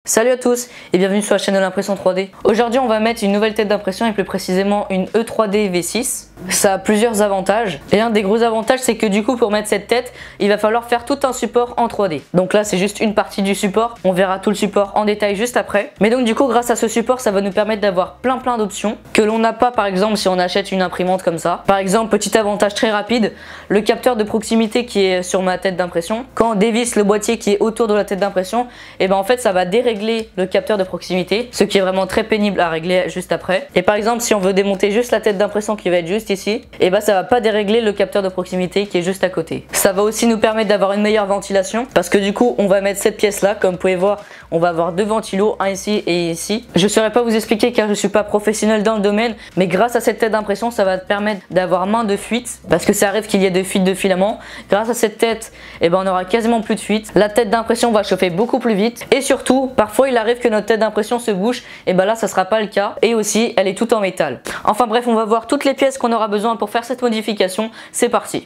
Salut à tous et bienvenue sur la chaîne de l'impression 3D. Aujourd'hui on va mettre une nouvelle tête d'impression et plus précisément une E3D V6. Ça a plusieurs avantages et un des gros avantages c'est que du coup pour mettre cette tête il va falloir faire tout un support en 3D. Donc là c'est juste une partie du support, on verra tout le support en détail juste après. Mais donc du coup grâce à ce support ça va nous permettre d'avoir plein d'options que l'on n'a pas par exemple si on achète une imprimante comme ça. Par exemple petit avantage très rapide, le capteur de proximité qui est sur ma tête d'impression, quand on dévisse le boîtier qui est autour de la tête d'impression, et ben en fait ça va dérégler le capteur de proximité, ce qui est vraiment très pénible à régler juste après. Et par exemple si on veut démonter juste la tête d'impression qui va être juste ici, et ben ça va pas dérégler le capteur de proximité qui est juste à côté. Ça va aussi nous permettre d'avoir une meilleure ventilation parce que du coup on va mettre cette pièce là, comme vous pouvez voir on va avoir deux ventilos, un ici et ici. Je saurais pas vous expliquer car je suis pas professionnel dans le domaine, mais grâce à cette tête d'impression ça va te permettre d'avoir moins de fuites parce que ça arrive qu'il y ait des fuites de filaments. Grâce à cette tête et ben on aura quasiment plus de fuites. La tête d'impression va chauffer beaucoup plus vite et surtout parfois il arrive que notre tête d'impression se bouche, et ben là ça sera pas le cas et aussi elle est toute en métal. Enfin bref, on va voir toutes les pièces qu'on aura besoin pour faire cette modification. C'est parti.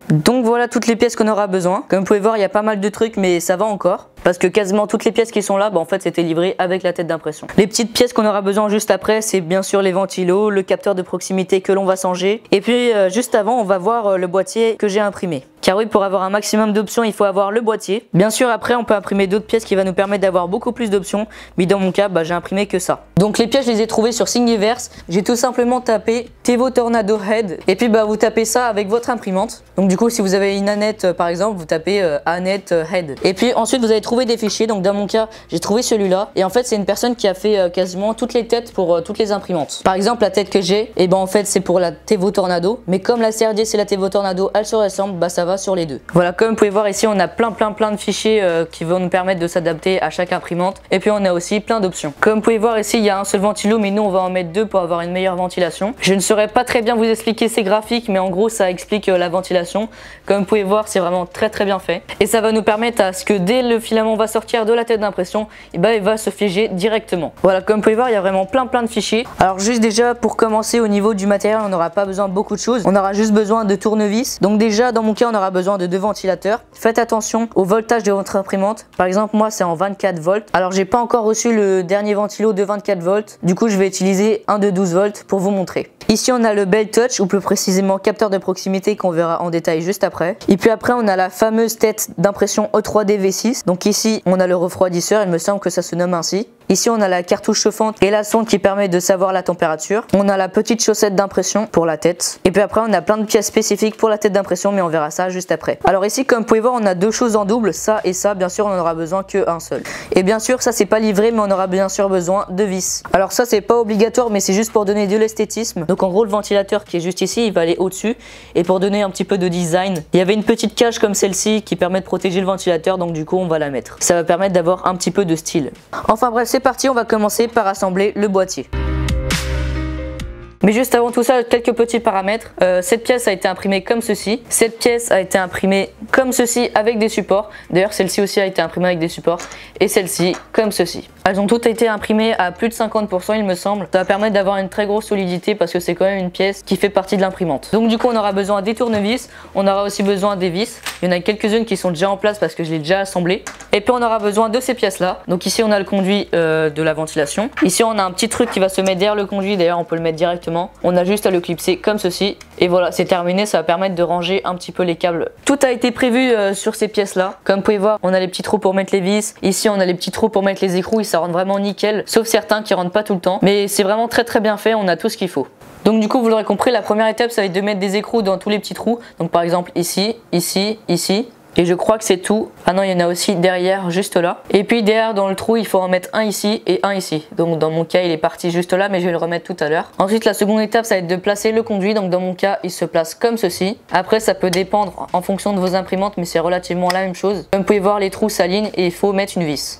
Donc voilà toutes les pièces qu'on aura besoin. Comme vous pouvez voir il y a pas mal de trucs mais ça va encore. Parce que quasiment toutes les pièces qui sont là, en fait c'était livré avec la tête d'impression. Les petites pièces qu'on aura besoin juste après, c'est bien sûr les ventilos, le capteur de proximité que l'on va changer. Et puis juste avant, on va voir le boîtier que j'ai imprimé. Car oui, pour avoir un maximum d'options, il faut avoir le boîtier. Bien sûr, après on peut imprimer d'autres pièces qui va nous permettre d'avoir beaucoup plus d'options. Mais dans mon cas, j'ai imprimé que ça. Donc les pièces, je les ai trouvées sur Thingiverse. J'ai tout simplement tapé Tevo Tornado Head. Et puis vous tapez ça avec votre imprimante. Donc du coup, si vous avez une Annette par exemple, vous tapez Annette Head. Et puis ensuite, vous allez trouver des fichiers. Donc dans mon cas j'ai trouvé celui-là et en fait c'est une personne qui a fait quasiment toutes les têtes pour toutes les imprimantes. Par exemple la tête que j'ai, et en fait c'est pour la Tevo Tornado, mais comme la CRD c'est la Tevo Tornado, elles se ressemblent, ça va sur les deux. Voilà, comme vous pouvez voir ici on a plein de fichiers qui vont nous permettre de s'adapter à chaque imprimante et puis on a aussi plein d'options. Comme vous pouvez voir ici il y a un seul ventilo mais nous on va en mettre deux pour avoir une meilleure ventilation. Je ne saurais pas très bien vous expliquer ces graphiques mais en gros ça explique la ventilation. Comme vous pouvez voir c'est vraiment très bien fait et ça va nous permettre à ce que dès le filament va sortir de la tête d'impression, il va se figer directement. Voilà, comme vous pouvez voir il y a vraiment plein de fichiers. Alors juste déjà pour commencer au niveau du matériel, on n'aura pas besoin de beaucoup de choses, on aura juste besoin de tournevis. Donc déjà dans mon cas on aura besoin de deux ventilateurs. Faites attention au voltage de votre imprimante. Par exemple moi c'est en 24 volts. Alors j'ai pas encore reçu le dernier ventilo de 24 volts, du coup je vais utiliser un de 12 volts pour vous montrer. Ici on a le Bell Touch ou plus précisément capteur de proximité qu'on verra en détail juste après. Et puis après on a la fameuse tête d'impression E3D V6. Donc ici on a le refroidisseur, il me semble que ça se nomme ainsi. Ici on a la cartouche chauffante et la sonde qui permet de savoir la température. On a la petite chaussette d'impression pour la tête. Et puis après on a plein de pièces spécifiques pour la tête d'impression mais on verra ça juste après. Alors ici comme vous pouvez voir on a deux choses en double, ça et ça. Bien sûr on n'en aura besoin qu'un seul. Et bien sûr ça c'est pas livré mais on aura bien sûr besoin de vis. Alors ça c'est pas obligatoire mais c'est juste pour donner de l'esthétisme. Donc en gros le ventilateur qui est juste ici il va aller au-dessus. Et pour donner un petit peu de design, il y avait une petite cage comme celle-ci qui permet de protéger le ventilateur, donc du coup on va la mettre. Ça va permettre d'avoir un petit peu de style. Enfin bref c'est parti, on va commencer par assembler le boîtier. Mais juste avant tout ça, quelques petits paramètres. Cette pièce a été imprimée comme ceci. Cette pièce a été imprimée comme ceci avec des supports. D'ailleurs celle-ci aussi a été imprimée avec des supports. Et celle-ci comme ceci. Elles ont toutes été imprimées à plus de 50% il me semble. Ça va permettre d'avoir une très grosse solidité parce que c'est quand même une pièce qui fait partie de l'imprimante. Donc du coup on aura besoin des tournevis. On aura aussi besoin des vis. Il y en a quelques-unes qui sont déjà en place parce que je l'ai déjà assemblé. Et puis on aura besoin de ces pièces là. Donc ici on a le conduit de la ventilation. Ici on a un petit truc qui va se mettre derrière le conduit. D'ailleurs on peut le mettre directement. On a juste à le clipser comme ceci et voilà c'est terminé, ça va permettre de ranger un petit peu les câbles. Tout a été prévu sur ces pièces là. Comme vous pouvez voir on a les petits trous pour mettre les vis, ici on a les petits trous pour mettre les écrous et ça rentre vraiment nickel, sauf certains qui rentrent pas tout le temps, mais c'est vraiment très bien fait, on a tout ce qu'il faut. Donc du coup vous l'aurez compris, la première étape ça va être de mettre des écrous dans tous les petits trous, donc par exemple ici, ici, ici. Et je crois que c'est tout. Ah non, il y en a aussi derrière, juste là. Et puis derrière dans le trou, il faut en mettre un ici et un ici. Donc dans mon cas, il est parti juste là, mais je vais le remettre tout à l'heure. Ensuite, la seconde étape, ça va être de placer le conduit. Donc dans mon cas, il se place comme ceci. Après, ça peut dépendre en fonction de vos imprimantes, mais c'est relativement la même chose. Comme vous pouvez voir, les trous s'alignent et il faut mettre une vis.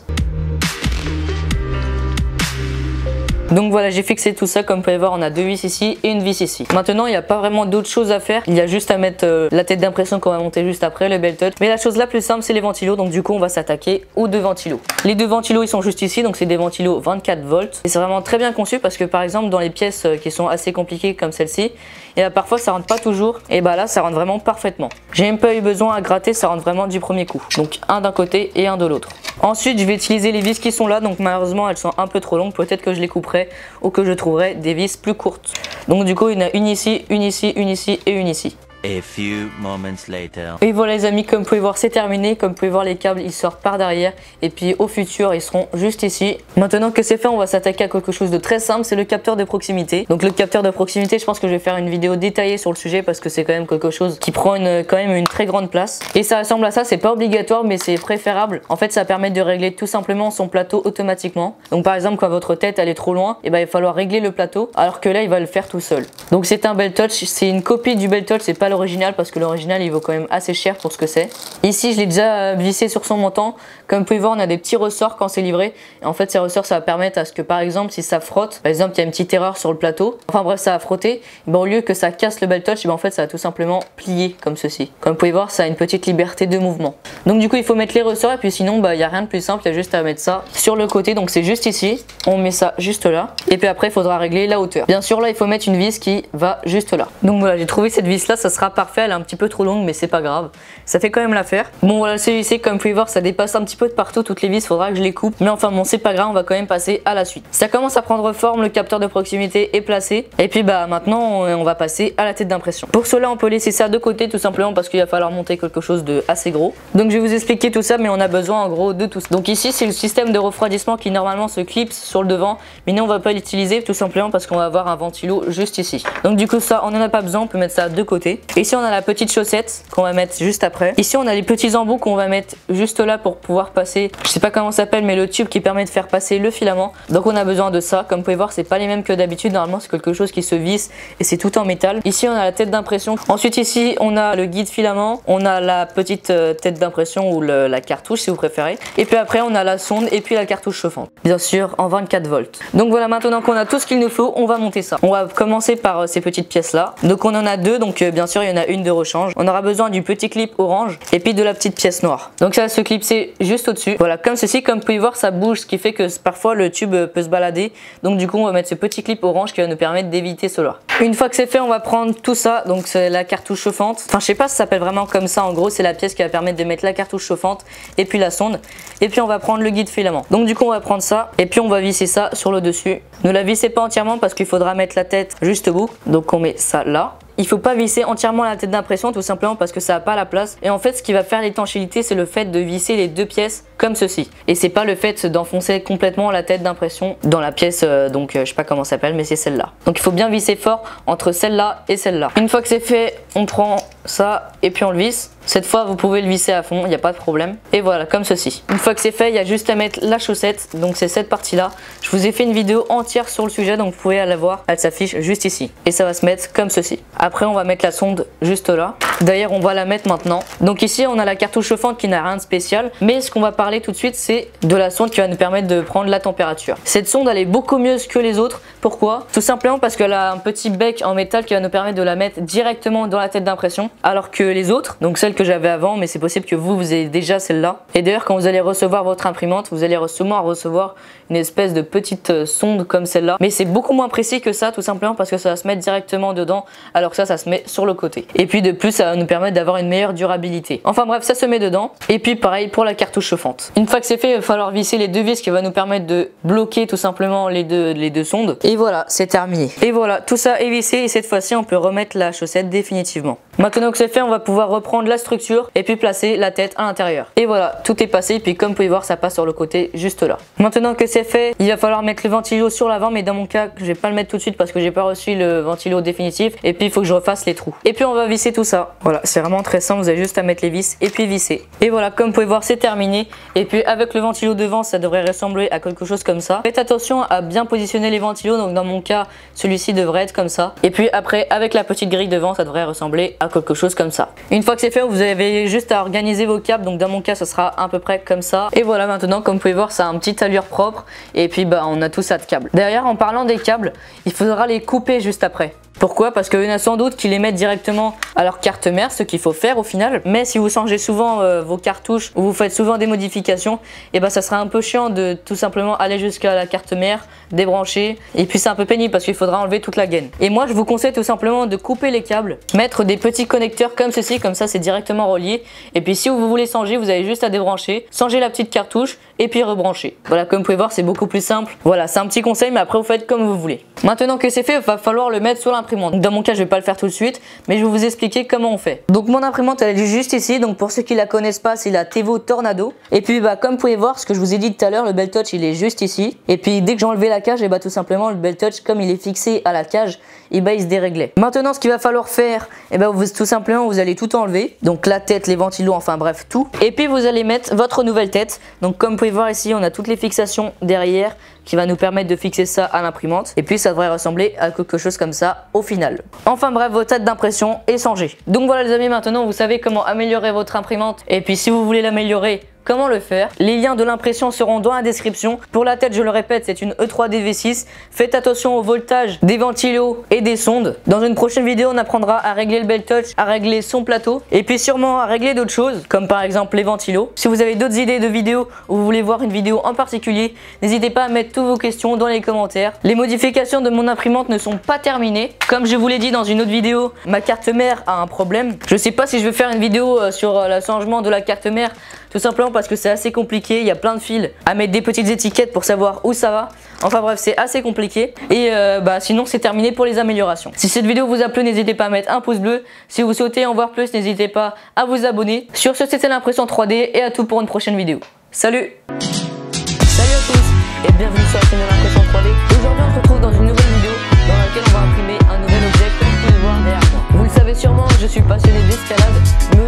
Donc voilà, j'ai fixé tout ça. Comme vous pouvez voir, on a 2 vis ici et une vis ici. Maintenant, il n'y a pas vraiment d'autres choses à faire. Il y a juste à mettre la tête d'impression qu'on va monter juste après, le belt touch. Mais la chose la plus simple, c'est les ventilos. Donc du coup, on va s'attaquer aux 2 ventilos. Les 2 ventilos, ils sont juste ici. Donc c'est des ventilos 24 volts. Et c'est vraiment très bien conçu parce que par exemple, dans les pièces qui sont assez compliquées comme celle-ci, et là, parfois ça rentre pas toujours. Et bah là, ça rentre vraiment parfaitement. J'ai même pas eu besoin à gratter, ça rentre vraiment du premier coup. Donc un d'un côté et un de l'autre. Ensuite, je vais utiliser les vis qui sont là. Donc malheureusement, elles sont un peu trop longues. Peut-être que je les couperai ou que je trouverai des vis plus courtes. Donc du coup, il y en a une ici, une ici, une ici et une ici. A few moments later. Et voilà les amis, comme vous pouvez voir, c'est terminé. Comme vous pouvez voir, les câbles ils sortent par derrière. Et puis au futur, ils seront juste ici. Maintenant que c'est fait, on va s'attaquer à quelque chose de très simple. C'est le capteur de proximité. Donc le capteur de proximité, je pense que je vais faire une vidéo détaillée sur le sujet parce que c'est quand même quelque chose qui prend quand même une très grande place. Et ça ressemble à ça, c'est pas obligatoire mais c'est préférable. En fait, ça permet de régler tout simplement son plateau automatiquement. Donc par exemple, quand votre tête elle est trop loin, et ben il va falloir régler le plateau alors que là il va le faire tout seul. Donc c'est un belt touch, c'est une copie du belt touch, c'est pas l'original parce que l'original il vaut quand même assez cher pour ce que c'est. Ici je l'ai déjà vissé sur son montant. Comme vous pouvez voir, on a des petits ressorts quand c'est livré. Et en fait ces ressorts ça va permettre à ce que par exemple si ça frotte, par exemple il y a une petite erreur sur le plateau, enfin bref ça va frotter, ben, au lieu que ça casse le belt touch, ben, en fait ça va tout simplement plier comme ceci. Comme vous pouvez voir, ça a une petite liberté de mouvement. Donc du coup il faut mettre les ressorts et puis sinon il n'y a rien de plus simple, il y a juste à mettre ça sur le côté. Donc c'est juste ici, on met ça juste là et puis après il faudra régler la hauteur. Bien sûr là il faut mettre une vis qui va juste là. Donc voilà, j'ai trouvé cette vis là, ça sera parfait. Elle est un petit peu trop longue mais c'est pas grave, ça fait quand même l'affaire. Bon voilà, c'est vissé, comme vous pouvez voir ça dépasse un petit peu de partout toutes les vis, faudra que je les coupe, mais enfin bon c'est pas grave, on va quand même passer à la suite. Ça commence à prendre forme, le capteur de proximité est placé et puis bah maintenant on va passer à la tête d'impression. Pour cela on peut laisser ça de côté tout simplement parce qu'il va falloir monter quelque chose de assez gros. Donc je vais vous expliquer tout ça, mais on a besoin en gros de tout ça. Donc ici c'est le système de refroidissement qui normalement se clipse sur le devant, mais nous on va pas l'utiliser tout simplement parce qu'on va avoir un ventilo juste ici. Donc du coup ça on en a pas besoin, on peut mettre ça de côté. Ici on a la petite chaussette qu'on va mettre juste après. Ici on a les petits embouts qu'on va mettre juste là pour pouvoir passer, je sais pas comment ça s'appelle, mais le tube qui permet de faire passer le filament. Donc on a besoin de ça. Comme vous pouvez voir, c'est pas les mêmes que d'habitude, normalement c'est quelque chose qui se visse et c'est tout en métal. Ici on a la tête d'impression. Ensuite ici on a le guide filament, on a la petite tête d'impression ou la cartouche si vous préférez. Et puis après on a la sonde et puis la cartouche chauffante. Bien sûr en 24 volts. Donc voilà, maintenant qu'on a tout ce qu'il nous faut, on va monter ça. On va commencer par ces petites pièces là. Donc on en a deux, donc bien sûr il y en a une de rechange. On aura besoin du petit clip orange et puis de la petite pièce noire. Donc ça va se clipser juste au-dessus. Voilà, comme ceci, comme vous pouvez voir ça bouge, ce qui fait que parfois le tube peut se balader. Donc du coup on va mettre ce petit clip orange qui va nous permettre d'éviter cela. Une fois que c'est fait, on va prendre tout ça. Donc c'est la cartouche chauffante. Enfin je sais pas si ça s'appelle vraiment comme ça. En gros c'est la pièce qui va permettre de mettre la cartouche chauffante et puis la sonde. Et puis on va prendre le guide filament. Donc du coup on va prendre ça et puis on va visser ça sur le dessus. Ne la vissez pas entièrement parce qu'il faudra mettre la tête juste au bout. Donc on met ça là. Il faut pas visser entièrement la tête d'impression tout simplement parce que ça n'a pas la place. Et en fait ce qui va faire l'étanchéité c'est le fait de visser les deux pièces comme ceci. Et c'est pas le fait d'enfoncer complètement la tête d'impression dans la pièce donc je sais pas comment ça s'appelle mais c'est celle-là. Donc il faut bien visser fort entre celle-là et celle-là. Une fois que c'est fait, on prend ça et puis on le visse. Cette fois vous pouvez le visser à fond, il n'y a pas de problème. Et voilà, comme ceci. Une fois que c'est fait, il y a juste à mettre la chaussette. Donc c'est cette partie là. Je vous ai fait une vidéo entière sur le sujet donc vous pouvez aller la voir. Elle s'affiche juste ici. Et ça va se mettre comme ceci. Après on va mettre la sonde juste là. D'ailleurs on va la mettre maintenant. Donc ici on a la cartouche chauffante qui n'a rien de spécial. Mais ce qu'on va parler tout de suite c'est de la sonde qui va nous permettre de prendre la température. Cette sonde elle est beaucoup mieux que les autres. Pourquoi? Tout simplement parce qu'elle a un petit bec en métal qui va nous permettre de la mettre directement dans la tête d'impression. Alors que les autres, donc celle que j'avais avant, mais c'est possible que vous ayez déjà celle-là. Et d'ailleurs quand vous allez recevoir votre imprimante, vous allez recevoir une espèce de petite sonde comme celle-là. Mais c'est beaucoup moins précis que ça tout simplement parce que ça va se mettre directement dedans alors que ça se met sur le côté. Et puis de plus ça va nous permettre d'avoir une meilleure durabilité. Enfin bref, ça se met dedans. Et puis pareil pour la cartouche chauffante. Une fois que c'est fait, il va falloir visser les deux vis qui va nous permettre de bloquer tout simplement les deux sondes. Et voilà, c'est terminé. Et voilà, tout ça est vissé et cette fois-ci on peut remettre la chaussette définitivement. Maintenant que c'est fait, on va pouvoir reprendre la structure et puis placer la tête à l'intérieur. Et voilà, tout est passé. Et puis comme vous pouvez voir, ça passe sur le côté juste là. Maintenant que c'est fait, il va falloir mettre le ventilo sur l'avant, mais dans mon cas, je vais pas le mettre tout de suite parce que j'ai pas reçu le ventilo définitif. Et puis il faut que je refasse les trous. Et puis on va visser tout ça. Voilà, c'est vraiment très simple. Vous avez juste à mettre les vis et puis visser. Et voilà, comme vous pouvez voir, c'est terminé. Et puis avec le ventilo devant, ça devrait ressembler à quelque chose comme ça. Faites attention à bien positionner les ventilos. Donc dans mon cas, celui-ci devrait être comme ça. Et puis après, avec la petite grille devant, ça devrait ressembler à quelque chose comme ça. Une fois que c'est fait, vous avez juste à organiser vos câbles. Donc dans mon cas, ça sera à peu près comme ça. Et voilà, maintenant, comme vous pouvez voir, ça a un petit allure propre. Et puis bah on a tout ça de câbles. Derrière, en parlant des câbles, il faudra les couper juste après. Pourquoi? Parce qu'il y en a sans doute qui les mettent directement à leur carte mère, ce qu'il faut faire au final. Mais si vous changez souvent vos cartouches ou vous faites souvent des modifications, et ben ça sera un peu chiant de tout simplement aller jusqu'à la carte mère, débrancher. Et puis c'est un peu pénible parce qu'il faudra enlever toute la gaine. Et moi je vous conseille tout simplement de couper les câbles, mettre des petits connecteurs comme ceci, comme ça c'est directement relié. Et puis si vous voulez changer, vous avez juste à débrancher, changer la petite cartouche et puis rebrancher. Voilà, comme vous pouvez voir, c'est beaucoup plus simple. Voilà, c'est un petit conseil, mais après vous faites comme vous voulez. Maintenant que c'est fait, il va falloir le mettre sur l'imprimante. Dans mon cas, je vais pas le faire tout de suite, mais je vais vous expliquer comment on fait. Donc mon imprimante, elle est juste ici. Donc pour ceux qui la connaissent pas, c'est la Tevo Tornado. Et puis bah comme vous pouvez voir, ce que je vous ai dit tout à l'heure, le belt touch il est juste ici. Et puis dès que j'ai enlevé la cage, et bah tout simplement le belt touch, comme il est fixé à la cage, et bah il se déréglait. Maintenant, ce qu'il va falloir faire, et bah tout simplement vous allez tout enlever. Donc la tête, les ventilos, enfin bref tout. Et puis vous allez mettre votre nouvelle tête. Donc comme vous pouvez voir ici, on a toutes les fixations derrière qui va nous permettre de fixer ça à l'imprimante. Et puis ça devrait ressembler à quelque chose comme ça au final. Enfin bref, votre tête d'impression est changée. Donc voilà les amis, maintenant vous savez comment améliorer votre imprimante. Et puis si vous voulez l'améliorer, comment le faire? Les liens de l'impression seront dans la description. Pour la tête, je le répète, c'est une E3D V6. Faites attention au voltage des ventilos et des sondes. Dans une prochaine vidéo, on apprendra à régler le belt touch, à régler son plateau et puis sûrement à régler d'autres choses, comme par exemple les ventilos. Si vous avez d'autres idées de vidéos ou vous voulez voir une vidéo en particulier, n'hésitez pas à mettre toutes vos questions dans les commentaires. Les modifications de mon imprimante ne sont pas terminées. Comme je vous l'ai dit dans une autre vidéo, ma carte mère a un problème. Je sais pas si je vais faire une vidéo sur le changement de la carte mère, tout simplement parce que c'est assez compliqué, il y a plein de fils à mettre des petites étiquettes pour savoir où ça va. Enfin bref, c'est assez compliqué. Et sinon c'est terminé pour les améliorations. Si cette vidéo vous a plu, n'hésitez pas à mettre un pouce bleu. Si vous souhaitez en voir plus, n'hésitez pas à vous abonner. Sur ce, c'était l'impression 3D et à tout pour une prochaine vidéo. Salut! Salut à tous et bienvenue sur la chaîne de l'impression 3D. Aujourd'hui on se retrouve dans une nouvelle vidéo dans laquelle on va imprimer un nouvel objet comme vous pouvez le voir derrière moi. Vous le savez sûrement, je suis passionné d'escalade, mais